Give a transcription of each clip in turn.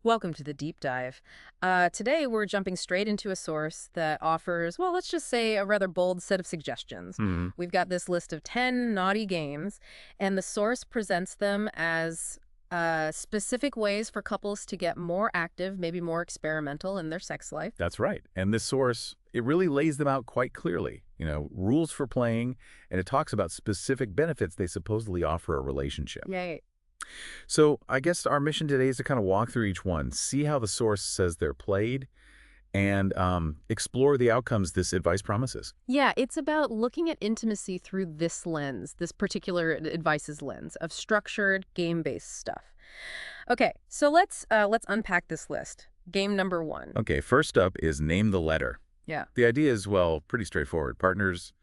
Welcome to the deep dive. Today, we're jumping straight into a source that offers, well, let's just say a rather bold set of suggestions. Hmm. We've got this list of 10 naughty games, and the source presents them as specific ways for couples to get more active, maybe more experimental in their sex life. That's right. And this source, it really lays them out quite clearly. Rules for playing, and it talks about specific benefits they supposedly offer a relationship. Yay. So I guess our mission today is to kind of walk through each one, see how the source says they're played, and explore the outcomes this advice promises. Yeah, it's about looking at intimacy through this lens, this particular advice's lens of structured, game-based stuff. Okay, so let's unpack this list. Game number one. Okay, first up is name the letter. Yeah. The idea is, well, pretty straightforward. Partners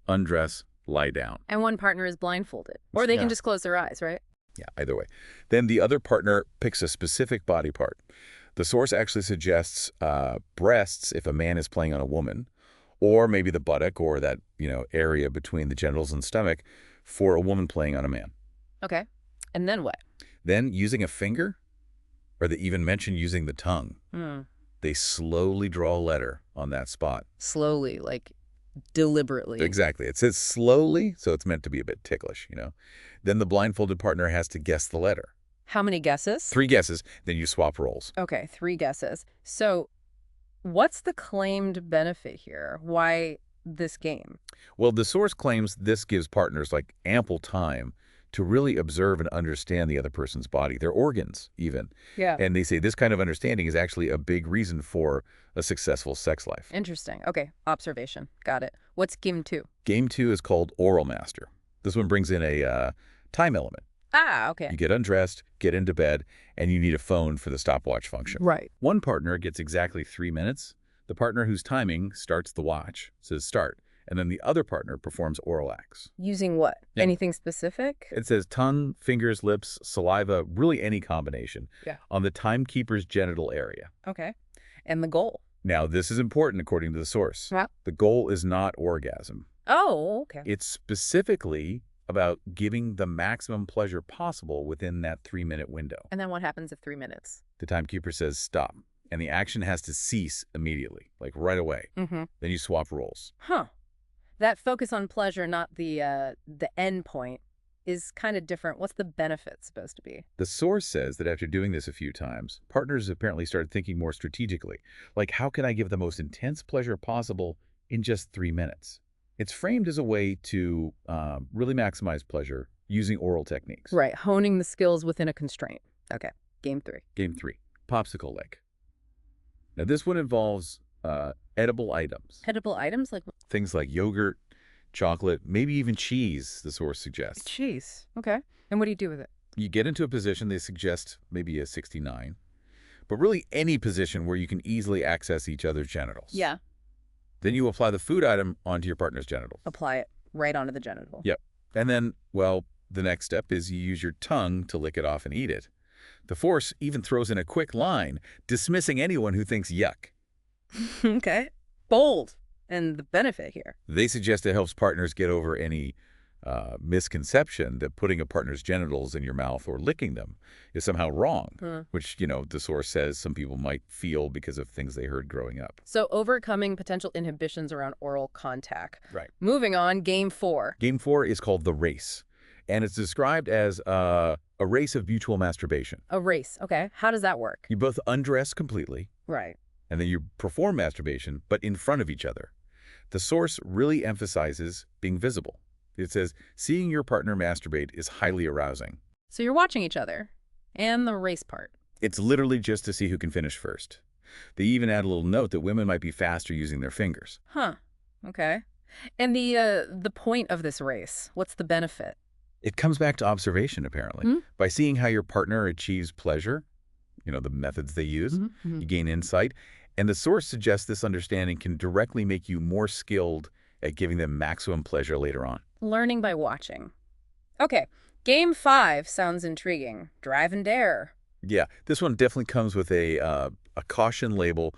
undress, lie down. And one partner is blindfolded. Or they can Yeah. just close their eyes, right? Yeah, either way. Then the other partner picks a specific body part. The source actually suggests breasts if a man is playing on a woman, or maybe the buttock or that, area between the genitals and stomach for a woman playing on a man. Okay. And then what? Then using a finger, or they even mention using the tongue. Hmm. They slowly draw a letter on that spot. Slowly, like deliberately. Exactly. It says slowly, so it's meant to be a bit ticklish. Then the blindfolded partner has to guess the letter. How many guesses? 3 guesses, then you swap roles. Okay, 3 guesses. So what's the claimed benefit here? Why this game? Well, the source claims this gives partners like ample time to really observe and understand the other person's body, their organs even. Yeah. And they say this kind of understanding is actually a big reason for a successful sex life. Interesting. Okay, observation. Got it. What's game two? Game 2 is called Oral Master. This one brings in a time element. Ah, okay. You get undressed, get into bed, and you need a phone for the stopwatch function. Right. One partner gets exactly 3 minutes. The partner whose timing starts the watch says start, and then the other partner performs oral acts. Using what? Yeah. Anything specific? It says tongue, fingers, lips, saliva, really any combination, Yeah. on the timekeeper's genital area. Okay. And the goal? Now, this is important according to the source. Yeah. The goal is not orgasm. Oh, okay. It's specifically about giving the maximum pleasure possible within that 3-minute window. And then what happens at 3 minutes? The timekeeper says stop, and the action has to cease immediately, like right away. Mm-hmm. Then you swap roles. Huh. That focus on pleasure, not the end point, is kind of different. What's the benefit supposed to be? The source says that after doing this a few times, partners apparently started thinking more strategically, like how can I give the most intense pleasure possible in just 3 minutes? It's framed as a way to really maximize pleasure using oral techniques. Right, honing the skills within a constraint. Okay, game three. Game 3, popsicle leg. Now this one involves edible items, Edible items like things like yogurt, chocolate, maybe even cheese, the source suggests. cheese. Okay. And what do you do with it? You get into a position they suggest maybe a 69, but really any position where you can easily access each other's genitals. Yeah. Then you apply the food item onto your partner's genitals. Apply it right onto the genital. Yep. And then, well, the next step is you use your tongue to lick it off and eat it. The force even throws in a quick line, dismissing anyone who thinks yuck. Okay. Bold. And the benefit here. They suggest it helps partners get over any misconception that putting a partner's genitals in your mouth or licking them is somehow wrong, which, the source says some people might feel because of things they heard growing up. So overcoming potential inhibitions around oral contact. Right. Moving on, game four. Game 4 is called The Race, and it's described as a race of mutual masturbation. A race. Okay. How does that work? You both undress completely, Right. and then you perform masturbation, but in front of each other. The source really emphasizes being visible. It says, seeing your partner masturbate is highly arousing. So you're watching each other. And the race part. It's literally just to see who can finish first. They even add a little note that women might be faster using their fingers. Huh. Okay. And the point of this race, what's the benefit? It comes back to observation, apparently. By seeing how your partner achieves pleasure, the methods they use, you gain insight. And the source suggests this understanding can directly make you more skilled at giving them maximum pleasure later on. Learning by watching. Okay. Game 5 sounds intriguing. Drive and dare. Yeah, this one definitely comes with a caution label.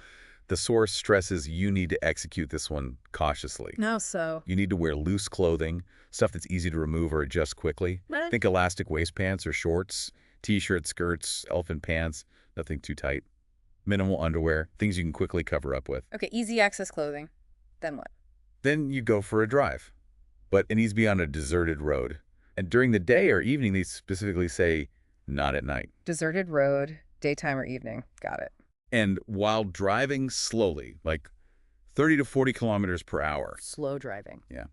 The source stresses you need to execute this one cautiously. No, so. You need to wear loose clothing, stuff that's easy to remove or adjust quickly. Think elastic waist pants or shorts, T-shirts, skirts, elephant pants. nothing too tight. Minimal underwear, things you can quickly cover up with. Okay, easy access clothing. Then what? Then you go for a drive. But it needs to be on a deserted road. And during the day or evening, they specifically say, not at night. Deserted road, daytime or evening. Got it. And while driving slowly, like 30 to 40 kilometers per hour. Slow driving. Yeah.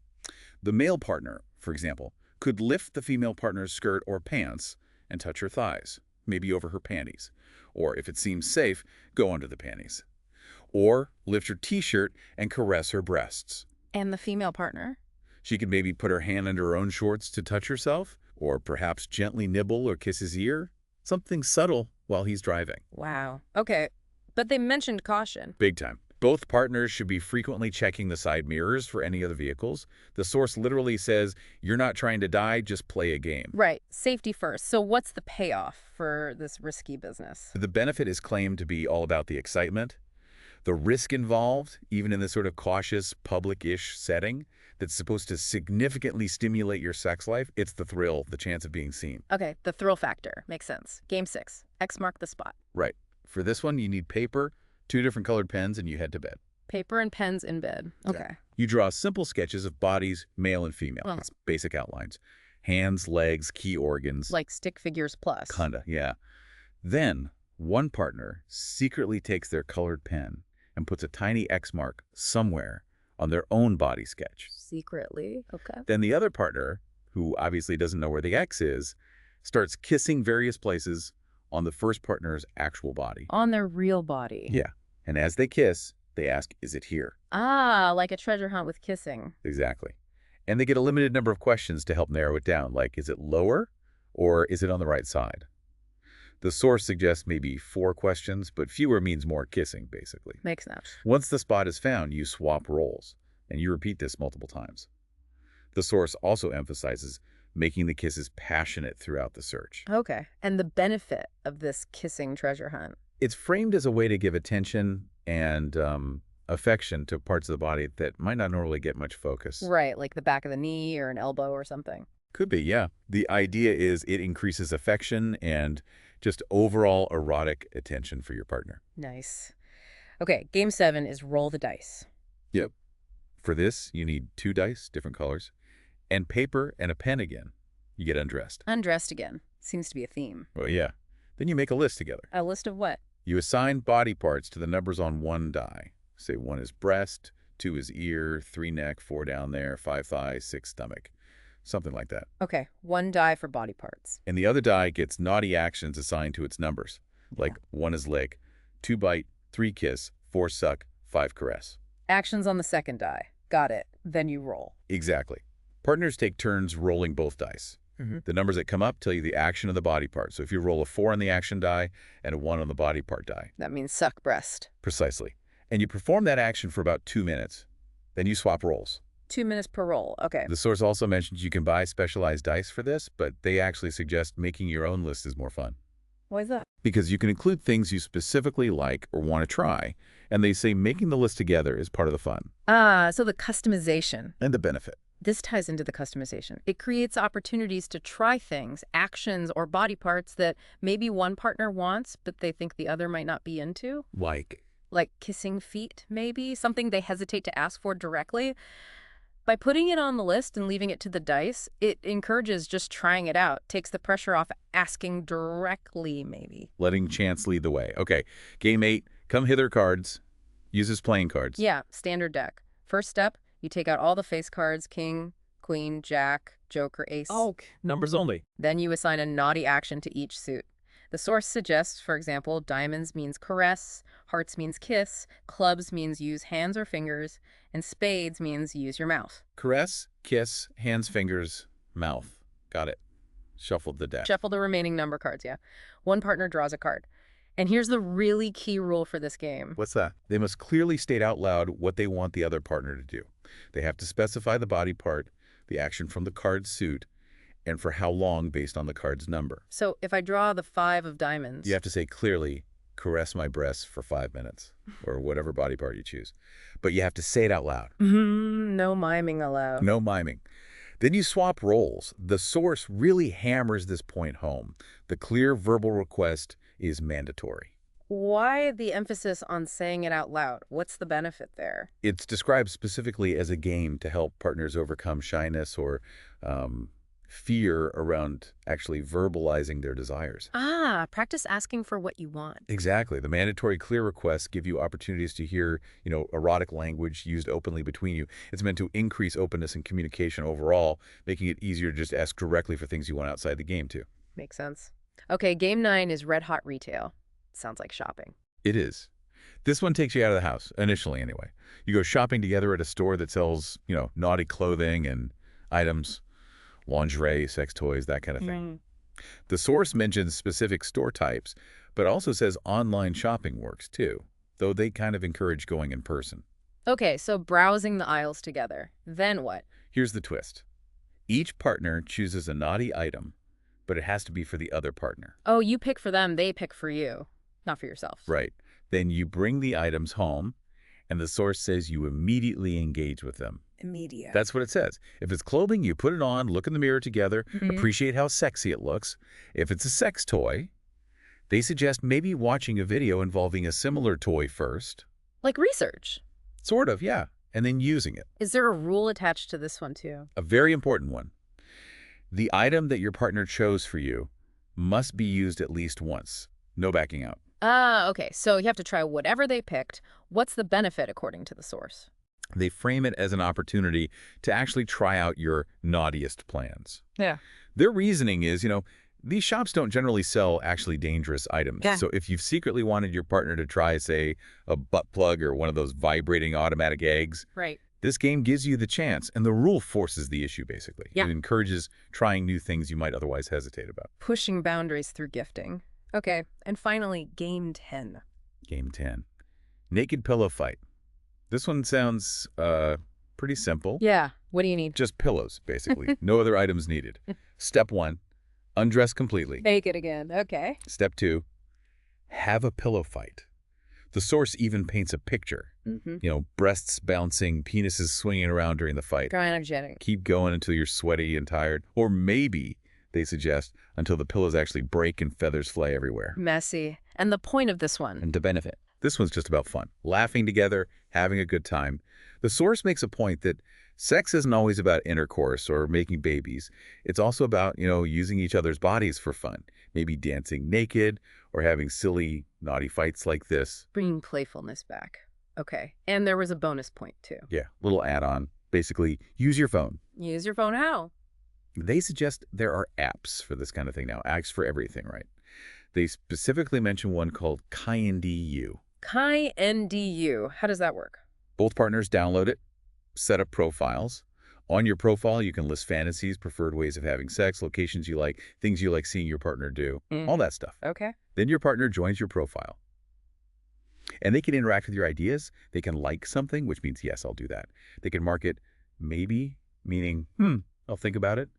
The male partner, for example, could lift the female partner's skirt or pants and touch her thighs, maybe over her panties. Or if it seems safe, go under the panties. Or lift her t-shirt and caress her breasts. And the female partner? She could maybe put her hand under her own shorts to touch herself, or perhaps gently nibble or kiss his ear. Something subtle while he's driving. Wow. Okay, but they mentioned caution. Big time. Both partners should be frequently checking the side mirrors for any other vehicles. The source literally says, you're not trying to die, just play a game. Right. Safety first. So what's the payoff for this risky business? The benefit is claimed to be all about the excitement. The risk involved, even in this sort of cautious, public-ish setting, that's supposed to significantly stimulate your sex life, it's the thrill, the chance of being seen. Okay, the thrill factor. Makes sense. Game 6. X mark the spot. Right. For this one, you need paper, 2 different colored pens, and you head to bed. Paper and pens in bed. Okay. Yeah. You draw simple sketches of bodies, male and female. Well. It's basic outlines. Hands, legs, key organs. Like stick figures plus. Kinda, yeah. Then, one partner secretly takes their colored pen and puts a tiny X mark somewhere on their own body sketch. Secretly. Okay. Then the other partner, who obviously doesn't know where the X is, starts kissing various places on the first partner's actual body. On their real body. Yeah. And as they kiss, they ask, is it here? Ah, like a treasure hunt with kissing. Exactly. And they get a limited number of questions to help narrow it down, like, is it lower or is it on the right side? The source suggests maybe 4 questions, but fewer means more kissing, basically. Makes sense. Once the spot is found, you swap roles, and you repeat this multiple times. The source also emphasizes making the kisses passionate throughout the search. Okay. And the benefit of this kissing treasure hunt? It's framed as a way to give attention and affection to parts of the body that might not normally get much focus. Right, like the back of the knee or an elbow or something. Could be, yeah. The idea is it increases affection and just overall erotic attention for your partner. Nice. Okay, game 7 is roll the dice. Yep. For this, you need 2 dice, different colors, and paper and a pen again. You get undressed. Undressed again. Seems to be a theme. Well, yeah. Then you make a list together. A list of what? You assign body parts to the numbers on 1 die. Say 1 is breast, 2 is ear, 3 neck, 4 down there, 5 thighs, 6 stomach. Something like that. Okay, 1 die for body parts. And the other die gets naughty actions assigned to its numbers. Like 1 is leg, 2 bite, 3 kiss, 4 suck, 5 caress. Actions on the second die. Got it. Then you roll. Exactly. Partners take turns rolling both dice. The numbers that come up tell you the action of the body part. So if you roll a 4 on the action die and a 1 on the body part die. That means suck breast. Precisely. And you perform that action for about 2 minutes. Then you swap roles. 2 minutes per roll. Okay. The source also mentions you can buy specialized dice for this, but they actually suggest making your own list is more fun. Why is that? Because you can include things you specifically like or want to try, and they say making the list together is part of the fun. Ah, so the customization. And the benefit. This ties into the customization. It creates opportunities to try things, actions, or body parts that maybe one partner wants, but they think the other might not be into. Like kissing feet, maybe? Something they hesitate to ask for directly. By putting it on the list and leaving it to the dice, it encourages just trying it out, takes the pressure off asking directly, maybe. Letting chance lead the way. Okay, game 8, come hither cards. Uses playing cards. Yeah, standard deck. First step, you take out all the face cards, king, queen, jack, joker, ace. Oh, numbers only. Then you assign a naughty action to each suit. The source suggests, for example, diamonds means caress, hearts means kiss, clubs means use hands or fingers, and spades means use your mouth. Caress, kiss, hands, fingers, mouth. Got it. Shuffled the deck. Shuffle the remaining number cards, yeah. One partner draws a card. And here's the really key rule for this game. What's that? They must clearly state out loud what they want the other partner to do. They have to specify the body part, the action from the card suit, and for how long based on the card's number. So if I draw the 5 of diamonds... You have to say clearly, caress my breasts for 5 minutes, or whatever body part you choose. But you have to say it out loud. No miming allowed. No miming. Then you swap roles. The source really hammers this point home. The clear verbal request is mandatory. Why the emphasis on saying it out loud? What's the benefit there? It's described specifically as a game to help partners overcome shyness or um, fear around actually verbalizing their desires. Ah, practice asking for what you want. Exactly. The mandatory clear requests give you opportunities to hear, erotic language used openly between you. It's meant to increase openness and communication overall, making it easier to just ask directly for things you want outside the game, too. Makes sense. Okay, game 9 is red hot retail. Sounds like shopping. It is. This one takes you out of the house, initially anyway. You go shopping together at a store that sells, naughty clothing and items, lingerie, sex toys, that kind of thing. The source mentions specific store types, but also says online shopping works too, though they kind of encourage going in person. Okay, so browsing the aisles together. Then what? Here's the twist. Each partner chooses a naughty item, but it has to be for the other partner. Oh, you pick for them, they pick for you. Not for yourself. Right. Then you bring the items home, and the source says you immediately engage with them. Immediate. That's what it says. If it's clothing, you put it on, look in the mirror together, appreciate how sexy it looks. If it's a sex toy, they suggest maybe watching a video involving a similar toy first. Like research. Sort of, yeah. And then using it. Is there a rule attached to this one, too? A very important one. The item that your partner chose for you must be used at least once. No backing out. Ah, okay. So you have to try whatever they picked. What's the benefit, according to the source? They frame it as an opportunity to actually try out your naughtiest plans. Yeah. Their reasoning is, these shops don't generally sell actually dangerous items. Yeah. So if you've secretly wanted your partner to try, say, a butt plug or one of those vibrating automatic eggs, Right. this game gives you the chance, and the rule forces the issue, basically. Yeah. It encourages trying new things you might otherwise hesitate about. Pushing boundaries through gifting. Okay. And finally, game 10. Game 10. Naked pillow fight. This one sounds pretty simple. Yeah. What do you need? Just pillows, basically. No other items needed. Step 1, undress completely. Make it again. Okay. Step 2, have a pillow fight. The source even paints a picture. Breasts bouncing, penises swinging around during the fight. Cryogenic. Keep going until you're sweaty and tired. Or maybe, they suggest, until the pillows actually break and feathers fly everywhere. Messy. And the point of this one? And to benefit. This one's just about fun. Laughing together, having a good time. The source makes a point that sex isn't always about intercourse or making babies. It's also about, using each other's bodies for fun. Maybe dancing naked or having silly, naughty fights like this. Bringing playfulness back. Okay. And there was a bonus point, too. Yeah, little add-on. Basically, use your phone. Use your phone how? They suggest there are apps for this kind of thing now. Apps for everything, right? They specifically mention one called KaiNDU. KaiNDU. How does that work? Both partners download it, set up profiles. On your profile, you can list fantasies, preferred ways of having sex, locations you like, things you like seeing your partner do, all that stuff. Okay. Then your partner joins your profile. And they can interact with your ideas. They can like something, which means, yes, I'll do that. They can mark it maybe, meaning, I'll think about it.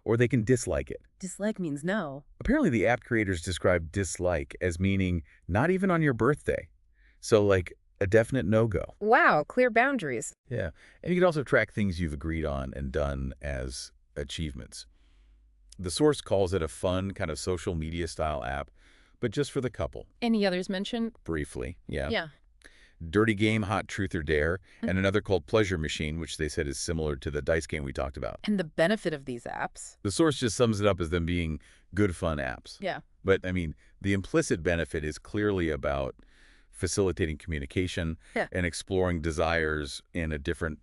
Or they can dislike it. Dislike means no. Apparently, the app creators describe dislike as meaning not even on your birthday. So, like, a definite no-go. Wow, clear boundaries. Yeah. And you can also track things you've agreed on and done as achievements. The source calls it a fun kind of social media style app, but just for the couple. Any others mentioned? Briefly, yeah. Yeah. Dirty Game, Hot Truth or Dare, and another called Pleasure Machine, which they said is similar to the dice game we talked about. And the benefit of these apps? The source just sums it up as them being good, fun apps. Yeah. But, the implicit benefit is clearly about facilitating communication and exploring desires in a different,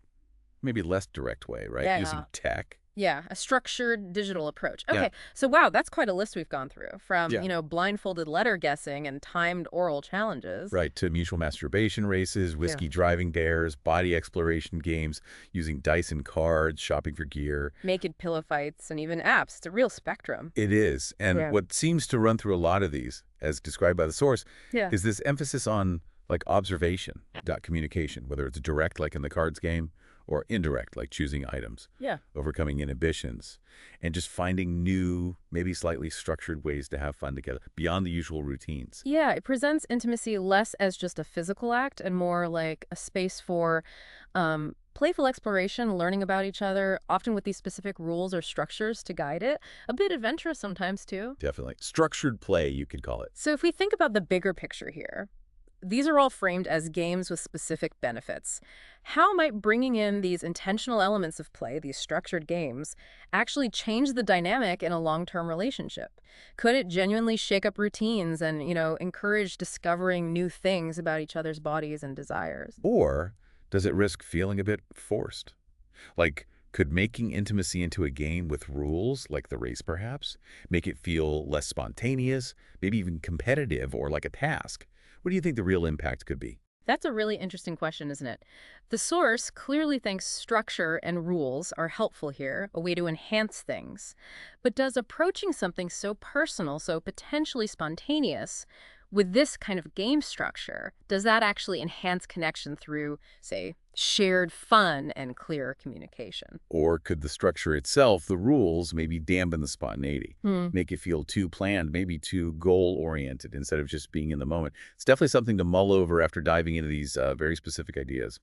maybe less direct way, right? Yeah. Using tech. Yeah, a structured digital approach. Okay, Yeah. so wow, that's quite a list we've gone through. From, Yeah. Blindfolded letter guessing and timed oral challenges. Right, to mutual masturbation races, whiskey driving dares, body exploration games, using dice and cards, shopping for gear. Naked pillow fights, and even apps. It's a real spectrum. It is. And what seems to run through a lot of these, as described by the source, is this emphasis on, like, observation, communication, whether it's direct, like in the cards game, or indirect, like choosing items, overcoming inhibitions, and just finding new, maybe slightly structured ways to have fun together beyond the usual routines. Yeah, it presents intimacy less as just a physical act and more like a space for Playful exploration, learning about each other, often with these specific rules or structures to guide it. A bit adventurous sometimes, too. Definitely. Structured play, you could call it. So if we think about the bigger picture here, these are all framed as games with specific benefits. How might bringing in these intentional elements of play, these structured games, actually change the dynamic in a long-term relationship? Could it genuinely shake up routines and, encourage discovering new things about each other's bodies and desires? Or does it risk feeling a bit forced? Like, could making intimacy into a game with rules, like the race perhaps, make it feel less spontaneous, maybe even competitive or like a task? What do you think the real impact could be? That's a really interesting question, isn't it? The source clearly thinks structure and rules are helpful here, a way to enhance things. But does approaching something so personal, so potentially spontaneous, with this kind of game structure, does that actually enhance connection through, say, shared fun and clear communication? Or could the structure itself, the rules, maybe dampen the spontaneity, Hmm. make it feel too planned, maybe too goal-oriented instead of just being in the moment? It's definitely something to mull over after diving into these very specific ideas.